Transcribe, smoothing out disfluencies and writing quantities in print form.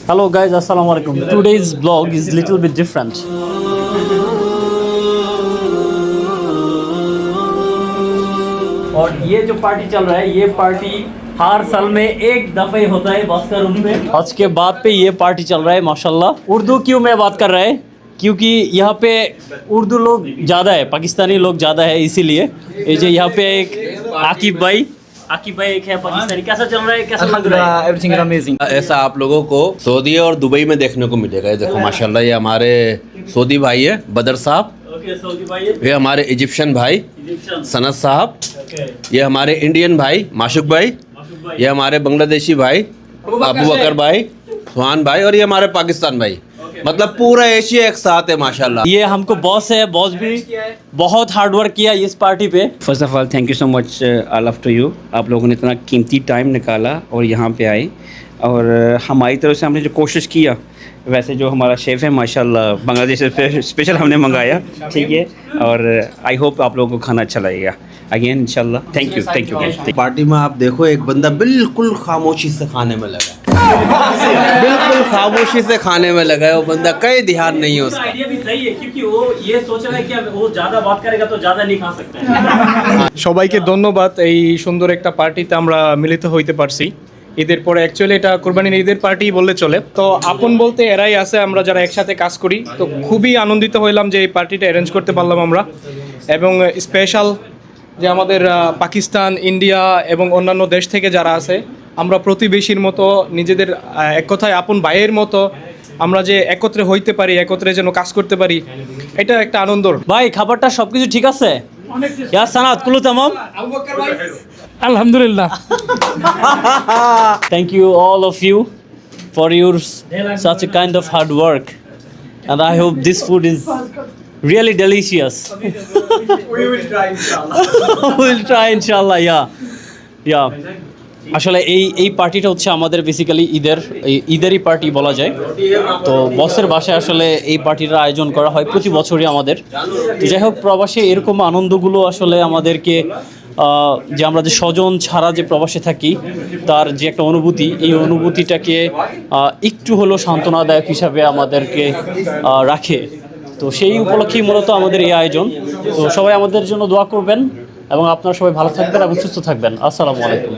Hello guys, assalamu alaikum. Today's vlog is little bit different. और ये जो party चल रहा है, ये पार्टी हर साल में एक दफा ही होता है भास्कर रूम में। आज के बाद पे ये पार्टी चल रहा है माशाल्लाह। उर्दू क्यों मैं बात कर रहा है, क्योंकि यहाँ पे उर्दू लोग ज़्यादा है, पाकिस्तानी लोग ज़्यादा है, इसीलिए ये जो यहाँ पे एक आकिब भाई एक है पाकिस्तानी। कैसा चल रहा है, कैसा लग रहा है? Everything is amazing. ऐसा आप लोगों को सऊदी और दुबई में देखने को मिलेगा। ये देखो माशाल्लाह, ये हमारे सऊदी भाई है बदर साहब, ओके सऊदी भाई, ये हमारे इजिप्शियन भाई इजिप्शियन, सनत साहब, ओके ये हमारे इंडियन भाई माशुक भाई, ये हमारे बांग्लादेशी भाई अबू बकर भाई, सुहान भाई, और ये हमारे पाकिस्तान भाई। मतलब पूरा एशिया एक साथ है माशाल्लाह। ये हमको बॉस है, बॉस भी बहुत हार्ड वर्क किया इस पार्टी पे। First of all thank you so much I love to you. आप लोगों ने इतना कीमती टाइम निकाला और यहाँ पे आए, और हमारी तरफ से हमने जो कोशिश किया, वैसे जो हमारा शेफ़ है माशाल्लाह बांग्लादेश से स्पेशल हमने मंगाया, ठीक है। और आई होप आप लोगों को खाना अच्छा लगेगा। अगेन इंशाल्लाह थैंक यू। पार्टी में आप देखो एक बंदा बिल्कुल खामोशी से खाने में लगा है, बिल्कुल खामोशी से खाने में लगा है वो बंदा, कहीं ध्यान नहीं है उसका। आइडिया भी सही है, क्योंकि वो ये सोच रहा है कि वो ज़्यादा बात करेगा तो ज़्यादा नहीं खा सकते। সবাইকে ধন্যবাদ। এই সুন্দর একটা পার্টিতে আমরা মিলিত হইতে পারছি ঈদের পরে। অ্যাকচুয়ালি এটা কোরবানির ঈদের পার্টি বললে চলে। তো আপন বলতে এরাই আছে, আমরা যারা একসাথে কাজ করি। তো খুবই আনন্দিত হইলাম যে এই পার্টিটা অ্যারেঞ্জ করতে পারলাম আমরা, এবং স্পেশাল যে আমাদের পাকিস্তান, ইন্ডিয়া এবং অন্যান্য দেশ থেকে যারা আছে, আমরা প্রতিবেশীর মতো, নিজেদের এক কথায় আপন ভাইয়ের মতো আমরা যে একত্রে হইতে পারি, একত্রে যেন কাজ করতে পারি, এটা একটা আনন্দর। ভাই খাবারটা সবকিছু ঠিক আছে? ইয়া সানাত কুলু তামাম? আলহামদুলিল্লাহ। Thank you all of you for your such a kind of hard work, and I hope this food is really delicious. We will try inshallah. Yeah. আসলে এই পার্টিটা হচ্ছে আমাদের বেসিক্যালি ঈদেরই পার্টি বলা যায়। তো বসের বাসায় আসলে এই পার্টির আয়োজন করা হয় প্রতি বছরই আমাদের। তো যাই হোক, প্রবাসে এরকম আনন্দগুলো আসলে আমাদেরকে, যে আমরা যে স্বজন ছাড়া যে প্রবাসে থাকি তার যে একটা অনুভূতি, এই অনুভূতিটাকে একটু হলেও সান্ত্বনাদায়ক হিসাবে আমাদেরকে রাখে। তো সেই উপলক্ষেই মূলত আমাদের এই আয়োজন। তো সবাই আমাদের জন্য দোয়া করবেন, এবং আপনারা সবাই ভালো থাকবেন এবং সুস্থ থাকবেন। আসসালামু আলাইকুম।